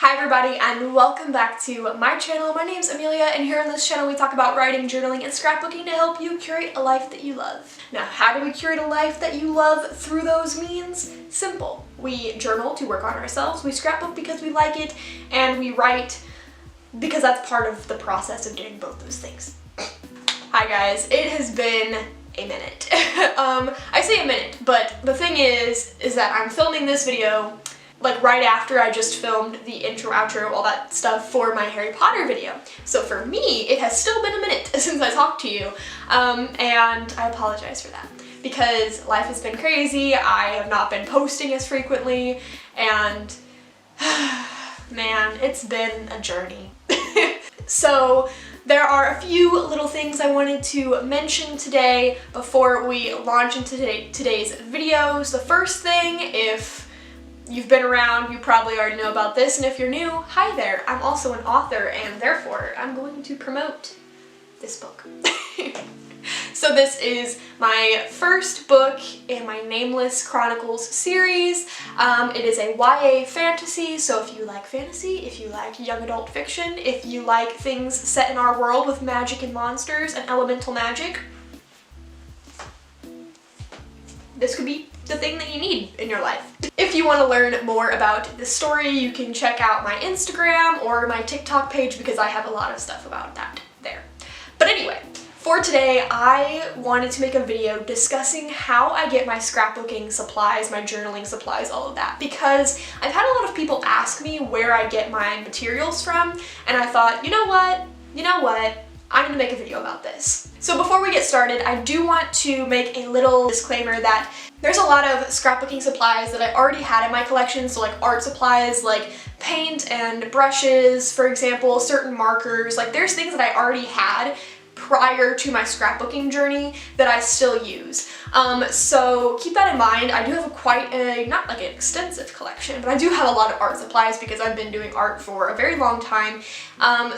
Hi everybody and welcome back to my channel. My name's Amelia and here on this channel we talk about writing, journaling, and scrapbooking to help you curate a life that you love. Now, how do we curate a life that you love through those means? Simple. We journal to work on ourselves, we scrapbook because we like it, and we write because that's part of the process of doing both those things. Hi guys, it has been a minute. I say a minute, but the thing is that I'm filming this video like right after I just filmed the intro, outro, all that stuff for my Harry Potter video. So for me, it has still been a minute since I talked to you, and I apologize for that because life has been crazy. I have not been posting as frequently, and man, it's been a journey. So there are a few little things I wanted to mention today before we launch into today's videos. The first thing, if you've been around, you probably already know about this, and if you're new, hi there. I'm also an author, and therefore I'm going to promote this book. So this is my first book in my Nameless Chronicles series. It is a YA fantasy, so if you like fantasy, if you like young adult fiction, if you like things set in our world with magic and monsters and elemental magic, this could be the thing that you need in your life. If you want to learn more about the story, you can check out my Instagram or my TikTok page because I have a lot of stuff about that there. But anyway, for today, I wanted to make a video discussing how I get my scrapbooking supplies, my journaling supplies, all of that, because I've had a lot of people ask me where I get my materials from, and I thought, you know what, I'm gonna make a video about this. So before we get started, I do want to make a little disclaimer that there's a lot of scrapbooking supplies that I already had in my collection, so like art supplies like paint and brushes, for example, certain markers, like there's things that I already had prior to my scrapbooking journey that I still use. So keep that in mind. I do have quite a, not like an extensive collection, but I do have a lot of art supplies because I've been doing art for a very long time.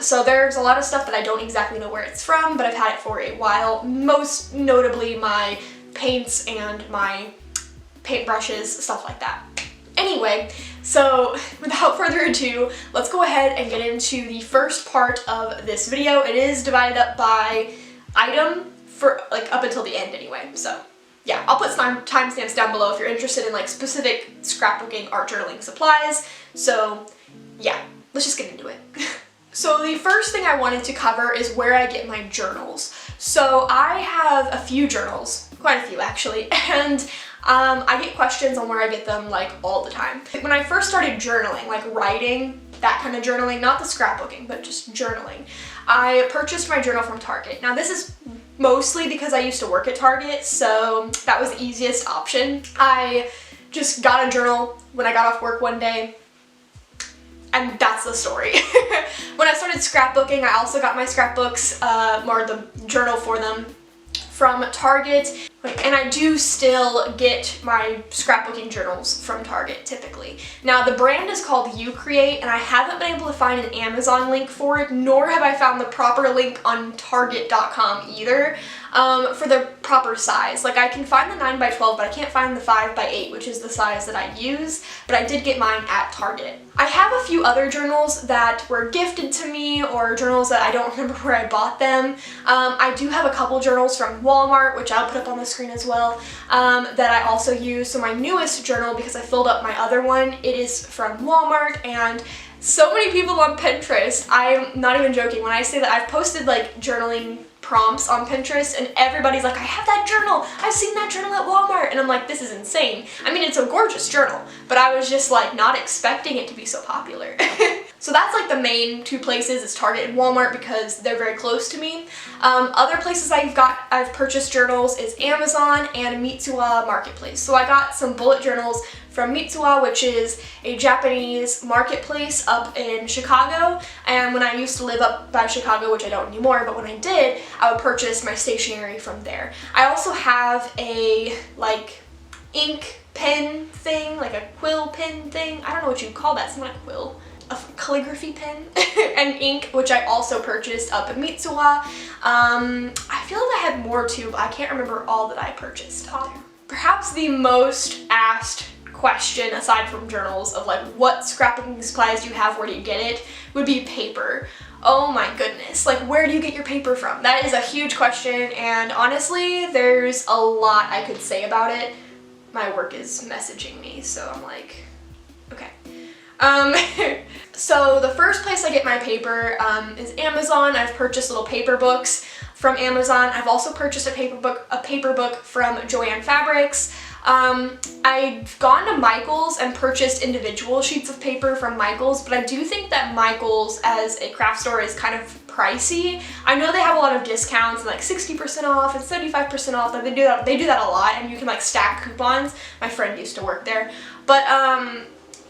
So there's a lot of stuff that I don't exactly know where it's from, but I've had it for a while, most notably my paints and my paintbrushes, stuff like that. Anyway, so without further ado, let's go ahead and get into the first part of this video. It is divided up by item for like up until the end anyway. So yeah, I'll put some timestamps down below if you're interested in like specific scrapbooking, art journaling supplies. So yeah, let's just get into it. So the first thing I wanted to cover is where I get my journals. So I have a few journals, quite a few actually, and I get questions on where I get them like all the time. When I first started journaling, like writing, that kind of journaling, not the scrapbooking, but just journaling, I purchased my journal from Target. Now this is mostly because I used to work at Target, so that was the easiest option. I just got a journal when I got off work one day, and that's the story. When I started scrapbooking, I also got my scrapbooks, or the journal for them, from Target. And I do still get my scrapbooking journals from Target typically. Now the brand is called You Create, and I haven't been able to find an Amazon link for it, nor have I found the proper link on Target.com either for the proper size. Like I can find the 9x12, but I can't find the 5x8, which is the size that I use, but I did get mine at Target. I have a few other journals that were gifted to me, or journals that I don't remember where I bought them. I do have a couple journals from Walmart, which I'll put up on the screen as well, that I also use. So my newest journal, because I filled up my other one, it is from Walmart, and so many people on Pinterest, I'm not even joking when I say that I've posted like journaling prompts on Pinterest and everybody's like, I have that journal, I've seen that journal at Walmart, and I'm like, this is insane. I mean, it's a gorgeous journal, but I was just like not expecting it to be so popular. So that's like the main two places, is Target and Walmart, because they're very close to me. Other places I've purchased journals is Amazon and Mitsuwa Marketplace. So I got some bullet journals from Mitsuwa, which is a Japanese marketplace up in Chicago. And when I used to live up by Chicago, which I don't anymore, but when I did, I would purchase my stationery from there. I also have a like ink pen thing, like a quill pen thing. I don't know what you'd call that, it's not a quill. A calligraphy pen and ink, which I also purchased up at Mitsuwa. I feel like I had more too, but I can't remember all that I purchased. Perhaps the most asked question, aside from journals, of like what scrapbooking supplies do you have, where do you get it, would be paper. Oh my goodness, like where do you get your paper from? That is a huge question, and honestly, there's a lot I could say about it. My work is messaging me, so I'm like, okay. So the first place I get my paper is Amazon. I've purchased little paper books from Amazon. I've also purchased a paper book from Joann Fabrics. I've gone to Michael's and purchased individual sheets of paper from Michael's, but I do think that Michael's as a craft store is kind of pricey. I know they have a lot of discounts, like 60% off and 75% off. Like they do that a lot, and you can like stack coupons. My friend used to work there, but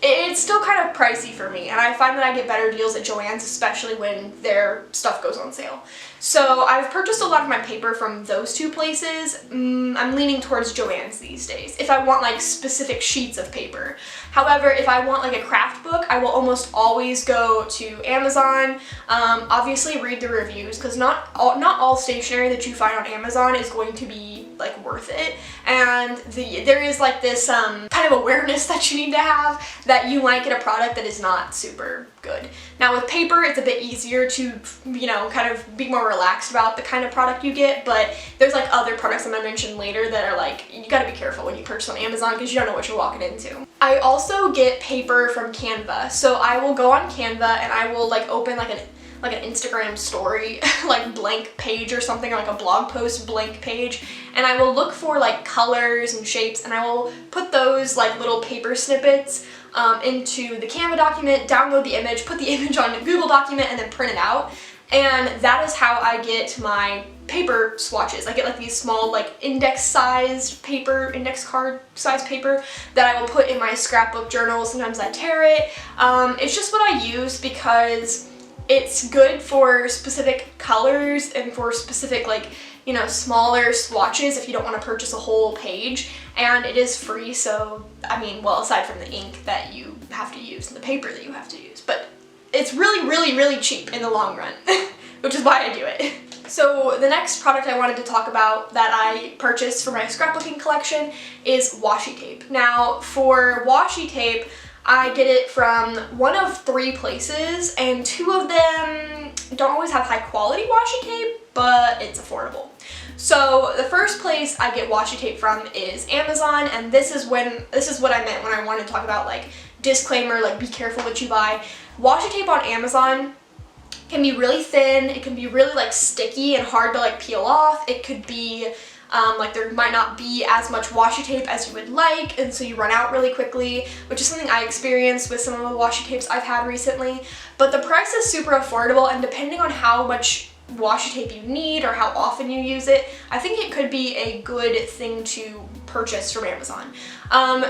it's still kind of pricey for me, and I find that I get better deals at Joann's, especially when their stuff goes on sale. So I've purchased a lot of my paper from those two places. I'm leaning towards Joann's these days if I want like specific sheets of paper. However, if I want like a craft book, I will almost always go to Amazon. Obviously read the reviews, because not all stationery that you find on Amazon is going to be like worth it, and there is like this kind of awareness that you need to have that you might get a product that is not super good. Now with paper, it's a bit easier to, you know, kind of be more relaxed about the kind of product you get, but there's like other products I'm gonna mention later that are like, you gotta be careful when you purchase on Amazon because you don't know what you're walking into. I also get paper from Canva. So I will go on Canva and I will like open like an Instagram story, like blank page or something, or like a blog post blank page, and I will look for like colors and shapes, and I will put those like little paper snippets into the Canva document, download the image, put the image on a Google document, and then print it out. And that is how I get my paper swatches. I get like these small like index card sized paper that I will put in my scrapbook journal. Sometimes I tear it. It's just what I use because it's good for specific colors and for specific like, you know, smaller swatches if you don't want to purchase a whole page, and it is free. So I mean, well, aside from the ink that you have to use and the paper that you have to use, but it's really cheap in the long run, which is why I do it. So the next product I wanted to talk about that I purchased for my scrapbooking collection is washi tape. Now for washi tape, I get it from one of 3 places, and 2 of them don't always have high quality washi tape, but it's affordable. So the first place I get washi tape from is Amazon, and this is what I meant when I wanted to talk about like disclaimer, like be careful what you buy. Washi tape on Amazon can be really thin, it can be really like sticky and hard to like peel off. It could be like there might not be as much washi tape as you would like, and so you run out really quickly, which is something I experienced with some of the washi tapes I've had recently. But the price is super affordable, and depending on how much washi tape you need or how often you use it, I think it could be a good thing to purchase from Amazon.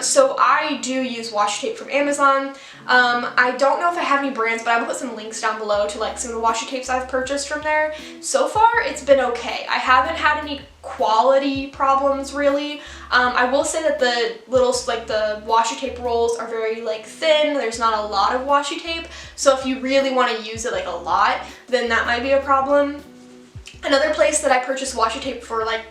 So I do use washi tape from Amazon. I don't know if I have any brands, but I will put some links down below to like some of the washi tapes I've purchased from there. So far, it's been okay. I haven't had any quality problems really. I will say that the the washi tape rolls are very like thin. There's not a lot of washi tape. So if you really want to use it like a lot, then that might be a problem. Another place that I purchased washi tape for like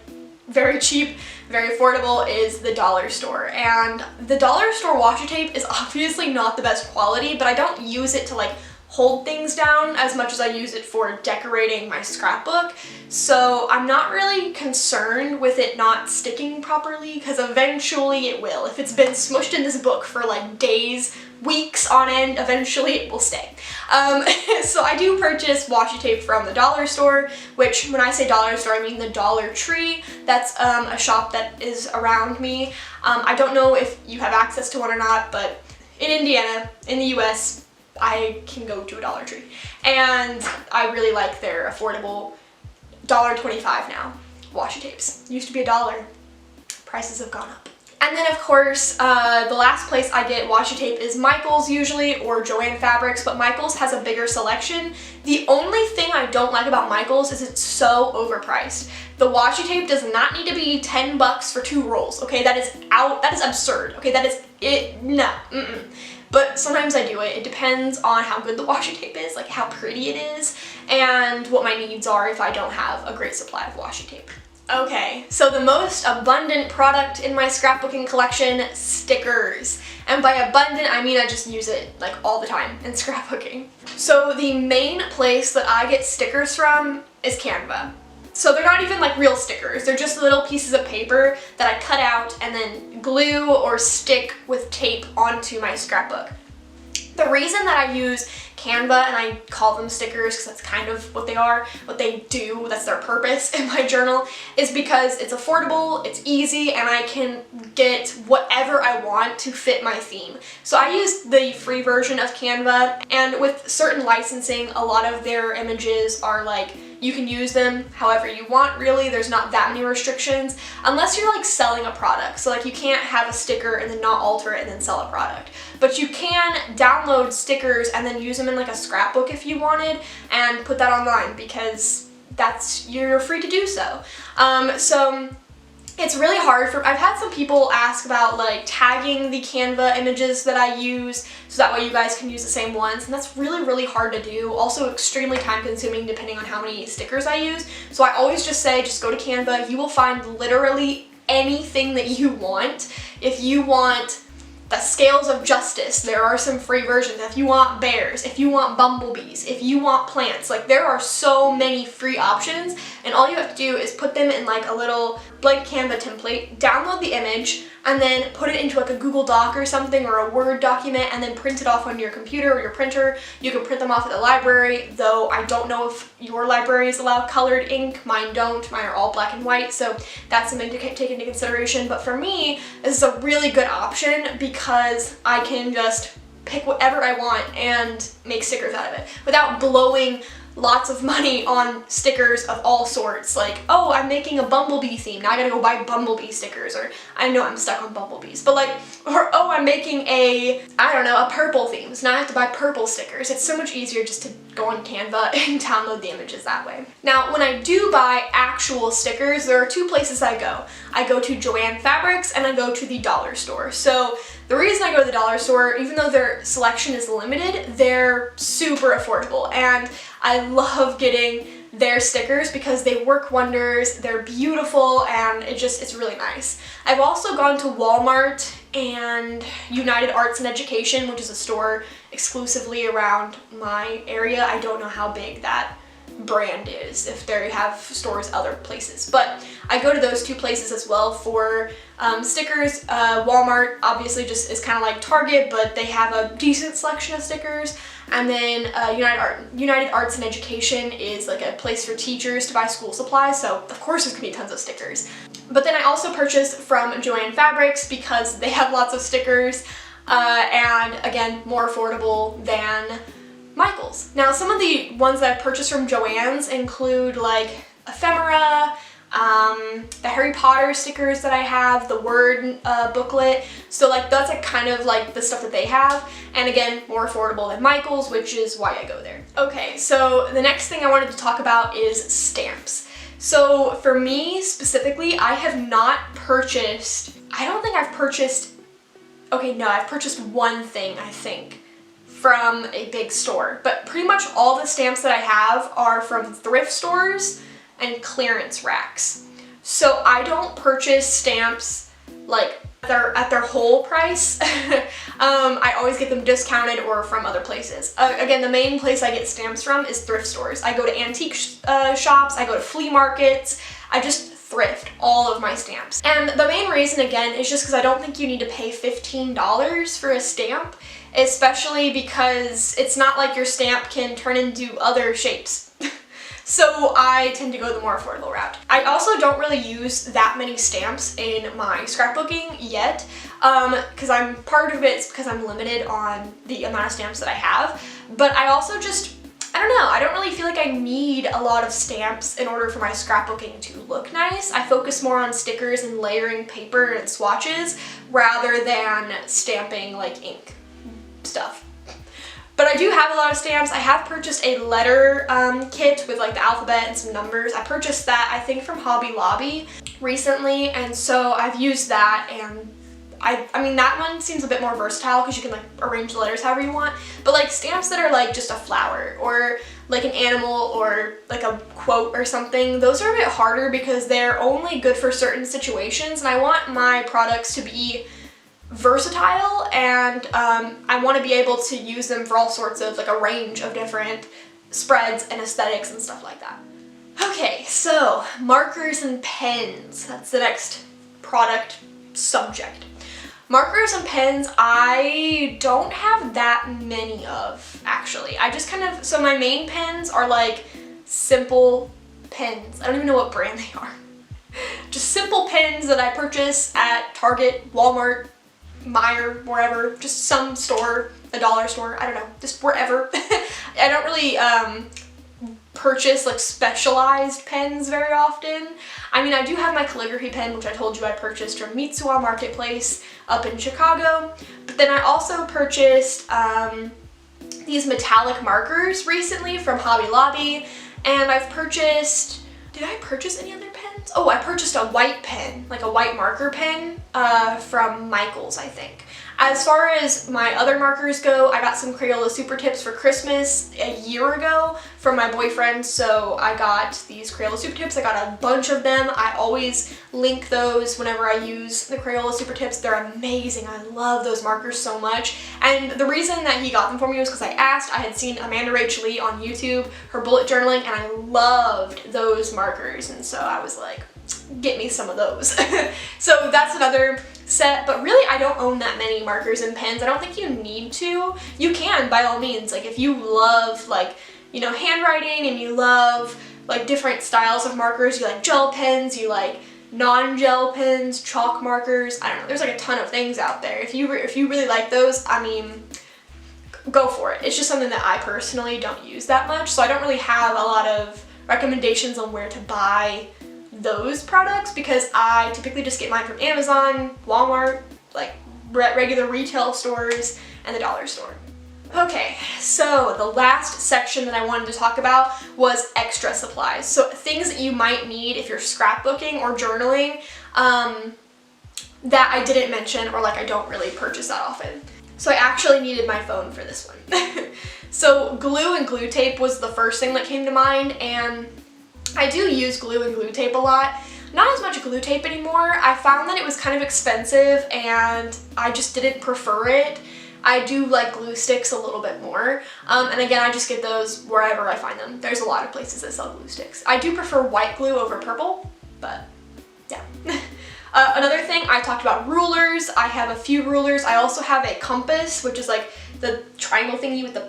very cheap, very affordable is the dollar store. And the dollar store washi tape is obviously not the best quality, but I don't use it to like hold things down as much as I use it for decorating my scrapbook. So I'm not really concerned with it not sticking properly, because eventually it will. If it's been smushed in this book for like days, weeks on end, eventually it will stay. So I do purchase washi tape from the dollar store, which when I say dollar store, I mean the Dollar Tree. That's a shop that is around me. I don't know if you have access to one or not, but in Indiana, in the US, I can go to a Dollar Tree, and I really like their affordable $1.25 now washi tapes. Used to be $1. Prices have gone up. And then of course, the last place I get washi tape is Michael's usually, or Joann Fabrics, but Michael's has a bigger selection. The only thing I don't like about Michael's is it's so overpriced. The washi tape does not need to be $10 for 2 rolls, okay? That is absurd, okay? That is it, no, But sometimes I do it. It depends on how good the washi tape is, like how pretty it is, and what my needs are if I don't have a great supply of washi tape. Okay, so the most abundant product in my scrapbooking collection, stickers. And by abundant, I mean I just use it like all the time in scrapbooking. So the main place that I get stickers from is Canva. So they're not even like real stickers, they're just little pieces of paper that I cut out and then glue or stick with tape onto my scrapbook. The reason that I use Canva, and I call them stickers because that's kind of what they are, what they do, that's their purpose in my journal, is because it's affordable, it's easy, and I can get whatever I want to fit my theme. So I use the free version of Canva, and with certain licensing, a lot of their images are like, you can use them however you want, really. There's not that many restrictions, unless you're like selling a product. So like you can't have a sticker and then not alter it and then sell a product. But you can download stickers and then use them in like a scrapbook if you wanted and put that online because you're free to do so. So it's really hard I've had some people ask about like tagging the Canva images that I use so that way you guys can use the same ones, and that's really, really hard to do. Also extremely time consuming depending on how many stickers I use. So I always just say, just go to Canva. You will find literally anything that you want. If you want the scales of justice, there are some free versions. If you want bears, if you want bumblebees, if you want plants, like there are so many free options, and all you have to do is put them in like a little blank Canva template, download the image, and then put it into like a Google Doc or something, or a Word document, and then print it off on your computer or your printer. You can print them off at the library, though I don't know if your libraries allow colored ink. Mine don't. Mine are all black and white, so that's something to take into consideration. But for me, this is a really good option because I can just pick whatever I want and make stickers out of it without blowing lots of money on stickers of all sorts. Like, oh, I'm making a bumblebee theme, now I gotta go buy bumblebee stickers, or I know I'm stuck on bumblebees, but like, or oh, I'm making a purple theme, so now I have to buy purple stickers. It's so much easier just to go on Canva and download the images that way. Now, when I do buy actual stickers, there are two places I go. I go to Joann Fabrics and I go to the dollar store. So the reason I go to the dollar store, even though their selection is limited, they're super affordable, and I love getting their stickers because they work wonders, they're beautiful, and it's really nice. I've also gone to Walmart and United Arts and Education, which is a store exclusively around my area. I don't know how big that brand is, if they have stores other places, but I go to those two places as well for stickers. Walmart obviously just is kind of like Target, but they have a decent selection of stickers. And then United Arts and Education is like a place for teachers to buy school supplies, so of course there's gonna be tons of stickers. But then I also purchased from Joann Fabrics because they have lots of stickers, and again, more affordable than Michael's. Now, some of the ones that I've purchased from Joann's include like ephemera, the Harry Potter stickers that I have, the Word booklet. So like that's like kind of like the stuff that they have, and again, more affordable than Michael's, which is why I go there. Okay, so the next thing I wanted to talk about is stamps. So for me specifically, I have not purchased, I've purchased one thing, I think, from a big store, but pretty much all the stamps that I have are from thrift stores and clearance racks. So I don't purchase stamps like at their whole price. I always get them discounted or from other places. Again, the main place I get stamps from is thrift stores. I go to antique shops, I go to flea markets, I just thrift all of my stamps. And the main reason, again, is just because I don't think you need to pay $15 for a stamp, especially because it's not like your stamp can turn into other shapes. So I tend to go the more affordable route. I also don't really use that many stamps in my scrapbooking yet, because part of it's because I'm limited on the amount of stamps that I have, but I also just, I don't know, I don't really feel like I need a lot of stamps in order for my scrapbooking to look nice. I focus more on stickers and layering paper and swatches rather than stamping like ink stuff. But I do have a lot of stamps. I have purchased a letter kit with like the alphabet and some numbers. I purchased that, I think, from Hobby Lobby recently, and so I've used that, and I mean, that one seems a bit more versatile because you can like arrange the letters however you want, but like stamps that are like just a flower or like an animal or like a quote or something, those are a bit harder because they're only good for certain situations, and I want my products to be versatile, and I want to be able to use them for all sorts of like a range of different spreads and aesthetics and stuff like that. Okay, so markers and pens, that's the next product subject. Markers and pens, I don't have that many of, actually. I just kind of, so my main pens are like simple pens. I don't even know what brand they are. Just simple pens that I purchase at Target, Walmart, Meijer, wherever, just some store, a dollar store, I don't know, just wherever. I don't really purchase like specialized pens very often. I mean, I do have my calligraphy pen, which I told you I purchased from Misc Marketplace up in Chicago, but then I also purchased these metallic markers recently from Hobby Lobby, and I've purchased, did I purchase any other pens? Oh, I purchased a white pen, like a white marker pen from Michael's, I think. As far as my other markers go, I got some Crayola Super Tips for Christmas a year ago from my boyfriend, so I got these Crayola Super Tips. I got a bunch of them. I always link those whenever I use the Crayola Super Tips. They're amazing. I love those markers so much. And the reason that he got them for me was because I asked. I had seen Amanda Rach Lee on YouTube, her bullet journaling, and I loved those markers, and so I was like, get me some of those. So that's another set, but really I don't own that many markers and pens. I don't think you need to. You can, by all means. Like if you love like, you know, handwriting and you love like different styles of markers, you like gel pens, you like non-gel pens, chalk markers, I don't know, there's like a ton of things out there. If you really like those, I mean, go for it. It's just something that I personally don't use that much, so I don't really have a lot of recommendations on where to buy those products because I typically just get mine from Amazon, Walmart, like regular retail stores, and the dollar store. Okay, so the last section that I wanted to talk about was extra supplies. So things that you might need if you're scrapbooking or journaling that I didn't mention, or like I don't really purchase that often. So I actually needed my phone for this one. So glue and glue tape was the first thing that came to mind, and I do use glue and glue tape a lot. Not as much glue tape anymore. I found that it was kind of expensive and I just didn't prefer it. I do like glue sticks a little bit more. And again, I just get those wherever I find them. There's a lot of places that sell glue sticks. I do prefer white glue over purple, but yeah. Another thing, I talked about rulers. I have a few rulers. I also have a compass, which is like the triangle thingy with the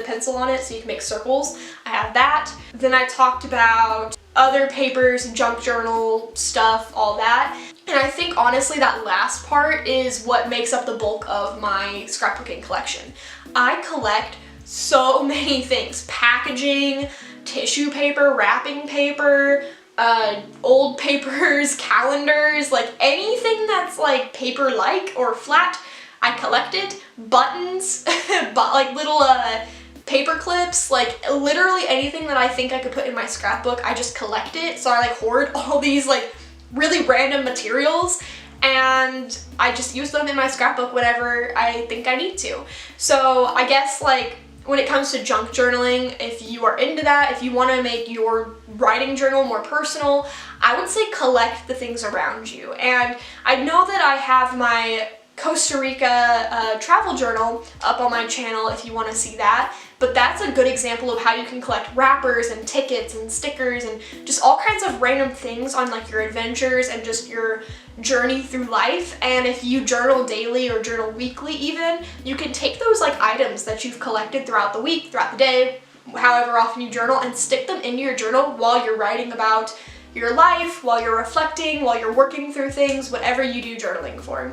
pencil on it so you can make circles. I have that. Then I talked about other papers, junk journal stuff, all that. And I think honestly that last part is what makes up the bulk of my scrapbooking collection. I collect so many things. Packaging, tissue paper, wrapping paper, old papers, calendars, like anything that's like paper-like or flat, I collect it. Buttons, like little paper clips, like literally anything that I think I could put in my scrapbook, I just collect it. So I like hoard all these like really random materials, and I just use them in my scrapbook whenever I think I need to. So I guess like when it comes to junk journaling, if you are into that, if you want to make your writing journal more personal, I would say collect the things around you. And I know that I have my Costa Rica travel journal up on my channel if you want to see that, but that's a good example of how you can collect wrappers and tickets and stickers and just all kinds of random things on like your adventures and just your journey through life. And if you journal daily or journal weekly even, you can take those like items that you've collected throughout the week, throughout the day, however often you journal, and stick them into your journal while you're writing about your life, while you're reflecting, while you're working through things, whatever you do journaling for.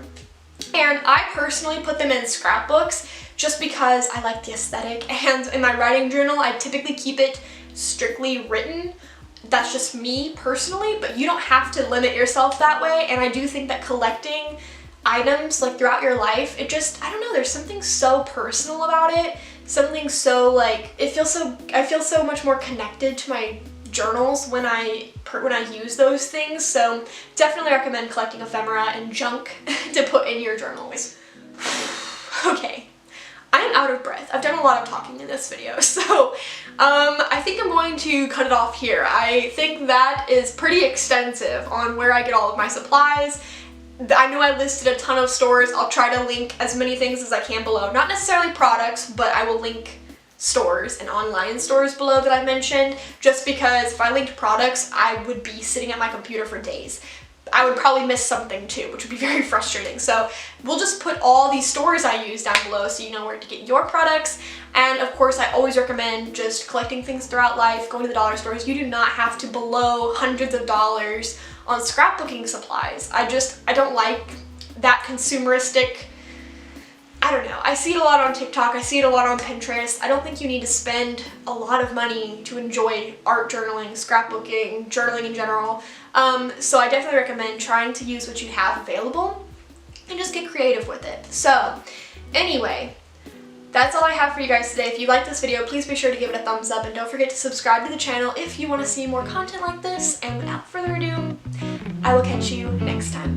And I personally put them in scrapbooks just because I like the aesthetic, and in my writing journal I typically keep it strictly written. That's just me personally, but you don't have to limit yourself that way. And I do think that collecting items like throughout your life, it just, I don't know, there's something so personal about it, something so like, I feel so much more connected to my journals when I when I use those things, so definitely recommend collecting ephemera and junk to put in your journals. Okay, I am out of breath. I've done a lot of talking in this video, so I think I'm going to cut it off here. I think that is pretty extensive on where I get all of my supplies. I know I listed a ton of stores. I'll try to link as many things as I can below. Not necessarily products, but I will link stores and online stores below that I mentioned, just because if I linked products, I would be sitting at my computer for days. I would probably miss something too, which would be very frustrating. So we'll just put all these stores I use down below so you know where to get your products. And of course, I always recommend just collecting things throughout life, going to the dollar stores. You do not have to blow hundreds of dollars on scrapbooking supplies. I don't like that consumeristic, I don't know. I see it a lot on TikTok, I see it a lot on Pinterest. I don't think you need to spend a lot of money to enjoy art journaling, scrapbooking, journaling in general. So I definitely recommend trying to use what you have available and just get creative with it. So anyway, that's all I have for you guys today. If you like this video, please be sure to give it a thumbs up and don't forget to subscribe to the channel if you want to see more content like this. And without further ado, I will catch you next time.